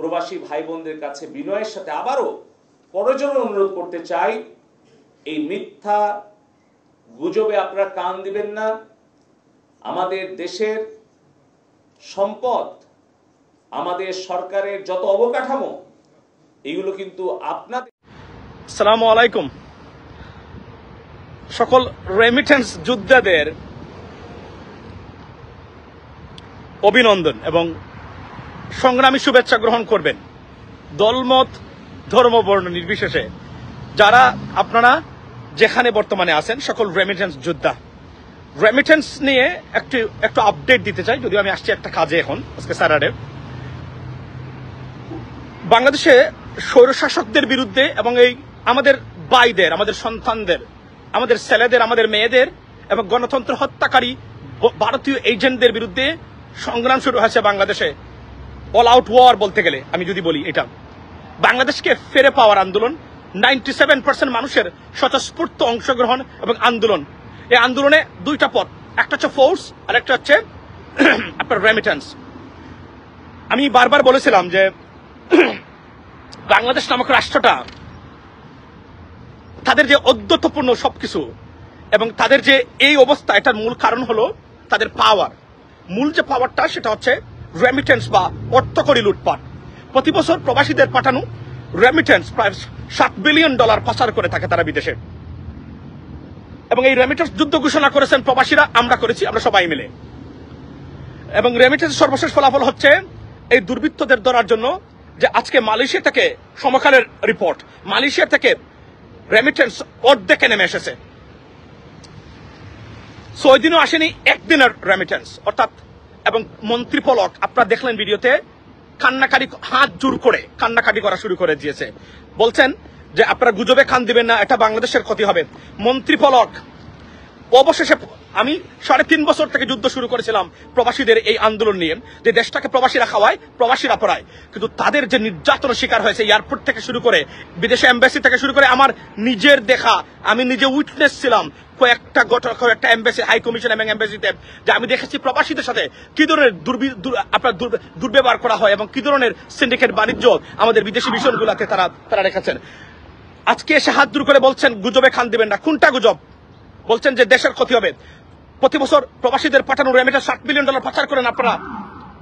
প্রবাসী ভাই বোনদের কাছে বিনয়ের সাথে আবারও করজোড়ে অনুরোধ করতে চাই, এই মিথ্যা গুজবে আপনারা কান দিবেন না। আমাদের দেশের সম্পদ, আমাদের সরকারের যত অবকাঠামো, এগুলো কিন্তু আপনাদের। আসসালামু আলাইকুম। সকল রেমিটেন্স যোদ্ধাদের অভিনন্দন এবং সংগ্রামী শুভেচ্ছা গ্রহণ করবেন। দলমত ধর্ম বর্ণ নির্বিশেষে যারা আপনারা যেখানে বর্তমানে আছেন, সকল রেমিটেন্স যোদ্ধা, রেমিটেন্স নিয়ে একটু আপডেট দিতে চাই। যদিও আমি আসছি একটা কাজে, এখন আজকে স্যাটারডে। বাংলাদেশে স্বৈরশাসকদের বিরুদ্ধে এবং এই আমাদের ভাইদের, আমাদের সন্তানদের, আমাদের ছেলেদের, আমাদের মেয়েদের এবং গণতন্ত্র হত্যাকারী ভারতীয় এজেন্টদের বিরুদ্ধে সংগ্রাম শুরু হয়েছে বাংলাদেশে। অল আউট ওয়ার বলতে গেলে আমি যদি বলি, এটা বাংলাদেশকে ফিরে পাওয়ার আন্দোলন। 97% মানুষের স্বতঃস্ফূর্ত অংশগ্রহণ এবং আন্দোলন। এই আন্দোলনে দুইটা পথ, একটা হচ্ছে ফোর্স আর একটা হচ্ছে আপনার রেমিটেন্স। আমি বারবার বলেছিলাম যে বাংলাদেশ নামক রাষ্ট্রটা, তাদের যে অদ্যতপূর্ণ সবকিছু এবং তাদের যে এই অবস্থা, এটার মূল কারণ হলো তাদের পাওয়ার। মূল যে পাওয়ারটা সেটা হচ্ছে রেমিটেন্স বা অর্থকরী লুটপাট। প্রতি বছর প্রবাসীদের পাঠানো রেমিটেন্স প্রায় $7 বিলিয়ন পাচার করে থাকে তারা বিদেশে। এবং এই রেমিটেন্স যুদ্ধ ঘোষণা করেছেন প্রবাসীরা, আমরা করেছি, আমরা সবাই মিলে। এবং রেমিটেন্স সর্বশেষ ফলাফল হচ্ছে এই দুর্বৃত্তদের ধরার জন্য যে আজকে মালয়েশিয়া থেকে সমকালের রিপোর্ট, মালয়েশিয়া থেকে রেমিটেন্স অর্ধেকে নেমে এসেছে। ওই দিনও আসেনি একদিনের রেমিটেন্স, অর্থাৎ। এবং মন্ত্রী পলক আপনারা দেখলেন ভিডিওতে, কান্নাকাটি, হাত জোর করে কান্নাকাটি করা শুরু করে দিয়েছে। বলছেন যে আপনারা গুজবে কান দিবেন না, এটা বাংলাদেশের ক্ষতি হবে। মন্ত্রী পলক অবশেষে, আমি 3.5 বছর থেকে যুদ্ধ শুরু করেছিলাম প্রবাসীদের এই আন্দোলন নিয়ে, যে দেশটাকে প্রবাসীরা খাওয়ায়, প্রবাসীরা পড়ায়, কিন্তু তাদের যে নির্যাতনের শিকার হয়েছে এয়ারপোর্ট থেকে শুরু করে, বিদেশে এম্বাসি থেকে শুরু করে, আমার নিজের দেখা, আমি নিজে উইটনেস ছিলাম কয়েকটা এম্বাসি, হাই কমিশন এবং এম্বাসিতে, যে আমি দেখেছি প্রবাসীদের সাথে কি ধরনের দুর্ব্যবহার করা হয় এবং কি ধরনের সিন্ডিকেট বাণিজ্য আমাদের বিদেশি মিশনগুলোতে তারা রেখেছেন। আজকে এসে হাত দূর করে বলছেন গুজবে কান দিবেন না। কোনটা গুজব? বলছেন যে দেশের ক্ষতি হবে। প্রতি বছর প্রবাসীদের পাঠানো রেমিটেন্স $7 বিলিয়ন পাচার করেন আপনারা।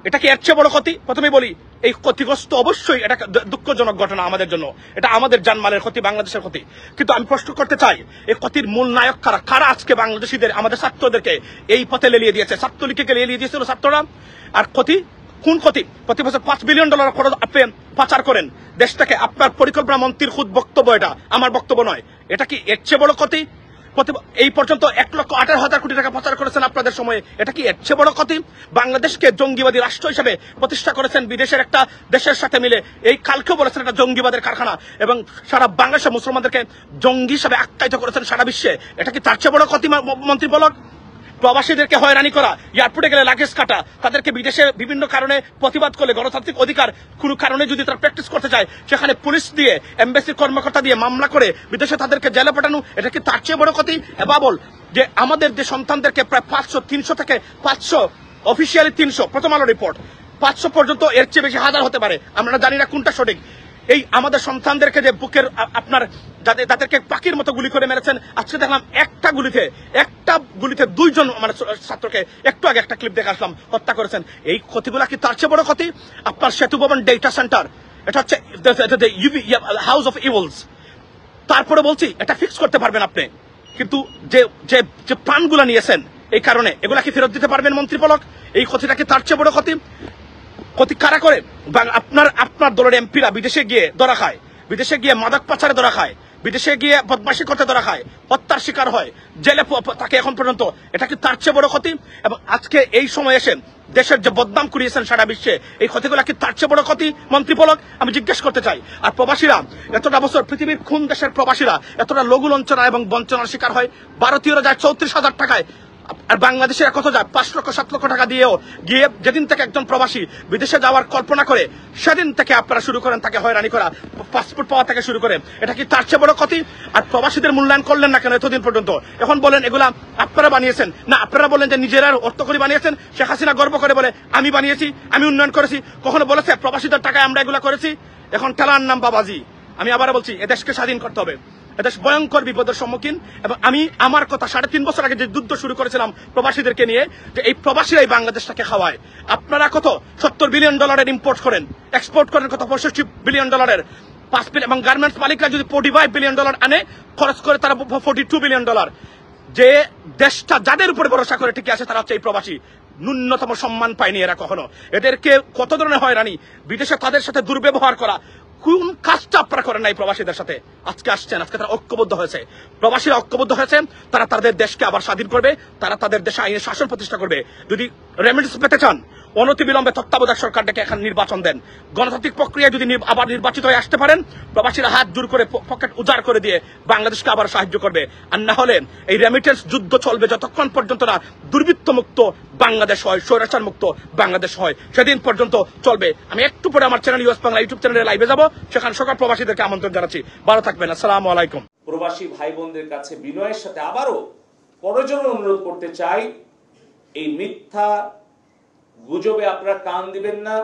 এটা কি এর চেয়ে বড় ক্ষতি? প্রথমে বলি, এই ক্ষতিগ্রস্ত অবশ্যই এটা দুঃখজনক ঘটনা আমাদের জন্য, এটা আমাদের জানমালের ক্ষতি, বাংলাদেশের ক্ষতি। কিন্তু আমি প্রশ্ন করতে চাই, এই ক্ষতির মূল নায়ক কারা? কারা আজকে বাংলাদেশিদের, আমাদের ছাত্রদেরকে এই পথে লেলিয়ে দিয়েছে? ছাত্রলীগকে লেলিয়ে দিয়েছিল ছাত্ররা। আর ক্ষতি, কোন ক্ষতি? প্রতি বছর $5 বিলিয়ন আপনি পাচার করেন দেশটাকে। আপনার পরিকল্পনা মন্ত্রীর খুদ বক্তব্য, এটা আমার বক্তব্য নয়। এটা কি এর চেয়ে বড় ক্ষতি? এই পর্যন্ত 1,18,000 কোটি টাকা পাচার করেছেন আপনাদের সময়ে, এটা কি এর চেয়ে বড় ক্ষতি? বাংলাদেশকে জঙ্গিবাদী রাষ্ট্র হিসেবে প্রতিষ্ঠা করেছেন বিদেশের একটা দেশের সাথে মিলে। এই কালকেও বলেছেন এটা জঙ্গিবাদের কারখানা, এবং সারা বাংলাদেশের মুসলমানদেরকে জঙ্গি হিসেবে আখ্যায়িত করেছেন সারা বিশ্বে। এটা কি তার চেয়ে বড় ক্ষতি মন্ত্রী পলক? প্রবাসীদেরকে হয়রানি করা, এয়ারপোর্টে গেলে লাগেজ কাটা, তাদেরকে বিদেশে বিভিন্ন কারণে প্রতিবাদ করলে, গণতান্ত্রিক অধিকার কোনো কারণে যদি তারা প্র্যাকটিস করতে চায়, সেখানে পুলিশ দিয়ে, এমবাসির কর্মকর্তা দিয়ে মামলা করে বিদেশে তাদেরকে জেলে পাঠানো, এটা কি তার চেয়ে বড় ক্ষতি? বাবল যে আমাদের যে সন্তানদেরকে প্রায় 300 থেকে 500, অফিসিয়ালি 300, প্রথম আলো রিপোর্ট 500 পর্যন্ত, এর চেয়ে বেশি হাজার হতে পারে, আমরা জানি না কোনটা সঠিক। এই আমাদের সন্তানদেরকে যে বুকের আপনার যাদেরকে পাখির মতো গুলি করে মেরেছেন, আজকে দেখলাম একটা গুলিতে 2 জন মানে ছাত্রকে, একটু আগে একটা ক্লিপ দেখে আসলাম, হত্যা করেছেন। এই ক্ষতিগুলা কি তার চেয়ে বড় ক্ষতি? আপনার সেতু ভবন ডেটা সেন্টার, এটা হচ্ছে হাউস অফ ইভিলস। তারপরে বলছি, এটা ফিক্স করতে পারবেন আপনি, কিন্তু যে প্রাণগুলা নিয়েছেন এই কারণে, এগুলা কি ফেরত দিতে পারবেন মন্ত্রী পলক? এই ক্ষতিটা কি তার চেয়ে বড় ক্ষতি? ক্ষতি কারা করে? আপনার দলের এমপিরা বিদেশে গিয়ে ধরা খায়, বিদেশে গিয়ে মাদক পাচারে ধরা খায়, বিদেশে গিয়ে বদমাশি করতে ধরা খায়, হত্যার শিকার হয়, জেলে তাকে এখন পর্যন্ত। এটা কি তার চেয়ে বড় ক্ষতি? এবং আজকে এই সময় এসে দেশের যে বদনাম করিয়েছেন সারা বিশ্বে, এই ক্ষতিগুলা কি তার চেয়ে বড় ক্ষতি মন্ত্রী পলক? আমি জিজ্ঞেস করতে চাই। আর প্রবাসীরা এতটা বছর, পৃথিবীর কোন দেশের প্রবাসীরা এতটা লঘু লাঞ্ছনা এবং বঞ্চনার শিকার হয়? ভারতীয়রা যায় 34,000 টাকায় আর বাংলাদেশে কত যায় 5 লক্ষ 7 লক্ষ টাকা দিয়েও গিয়ে যেদিন থেকে একজন প্রবাসী বিদেশে যাওয়ার কল্পনা করে সেদিন থেকে আপনারা শুরু করেন তাকে হয়রানি করা, পাসপোর্ট পাওয়া থেকে শুরু করে। এটা কি তার চেয়ে বড় ক্ষতি? আর প্রবাসীদের মূল্যায়ন করলেন না কেন এতদিন পর্যন্ত? এখন বলেন এগুলা আপনারা বানিয়েছেন না, আপনারা বলেন যে নিজেরা অর্থ করে বানিয়েছেন। শেখ হাসিনা গর্ব করে বলে আমি বানিয়েছি, আমি উন্নয়ন করেছি। কখনো বলেছে প্রবাসীদের টাকায় আমরা এগুলা করেছি? এখন ঠেলার নাম বাবাজি। আমি আবার বলছি এদেশকে স্বাধীন করতে হবে। এদেশ ভয়ঙ্কর বিপদের সম্মুখীন। এবং আমি আমার কথা 3.5 বছর আগে যে যুদ্ধ শুরু করেছিলাম প্রবাসীদেরকে নিয়ে, যে এই প্রবাসীরাই বাংলাদেশটাকে খাওয়ায়। আপনারা কত $70 বিলিয়ন ইম্পোর্ট করেন, এক্সপোর্ট করেন কত $65 বিলিয়ন। 5 বিলিয়ন, এবং গার্মেন্টস মালিকরা যদি $45 বিলিয়ন আনে, খরচ করে তারা $42 বিলিয়ন। যে দেশটা যাদের উপরে ভরসা করে টিকে আছে তারা হচ্ছে এই প্রবাসী। ন্যূনতম সম্মান পায়নি এরা কখনো। এদেরকে কত ধরনের হয়রানি, বিদেশে তাদের সাথে দুর্ব্যবহার করা, কোন কাজটা আপনারা করেন নাই প্রবাসীদের সাথে? আজকে আসছেন, আজকে তারা ঐক্যবদ্ধ হয়েছে, প্রবাসীরা ঐক্যবদ্ধ হয়েছে। তারা তাদের দেশকে আবার স্বাধীন করবে, তারা তাদের দেশে আইনের শাসন প্রতিষ্ঠা করবে। যদি রেমিটেন্স পেতে চান, অনতিবিলম্বে তত্ত্বাবধায়ক সরকার ডেকে এখন নির্বাচন দেন। গণতান্ত্রিক প্রক্রিয়ায় যদি আবার নির্বাচিত হয়ে আসতে পারেন, প্রবাসীরা হাত জোর করে পকেট উজাড় করে দিয়ে বাংলাদেশকে আবার সাহায্য করবে। আর না হলে এই রেমিটেন্স যুদ্ধ চলবে যতক্ষণ পর্যন্ত না দুর্বৃত্ত মুক্ত বাংলাদেশ হয়, স্বৈরাচার মুক্ত বাংলাদেশ হয়, সেদিন পর্যন্ত চলবে। আমি একটু পরে আমার চ্যানেল ইউএস বাংলা ইউটিউব চ্যানেলে লাইভে যাব, সেখানে সকল প্রবাসীদেরকে আমন্ত্রণ জানাচ্ছি। ভালো থাকবেন, আসসালামু আলাইকুম। প্রবাসী ভাই বোনদের কাছে বিনয়ের সাথে আবারও করজোড়ে অনুরোধ করতে চাই, এই মিথ্যা গুজবে আপনারা কান দিবেন না।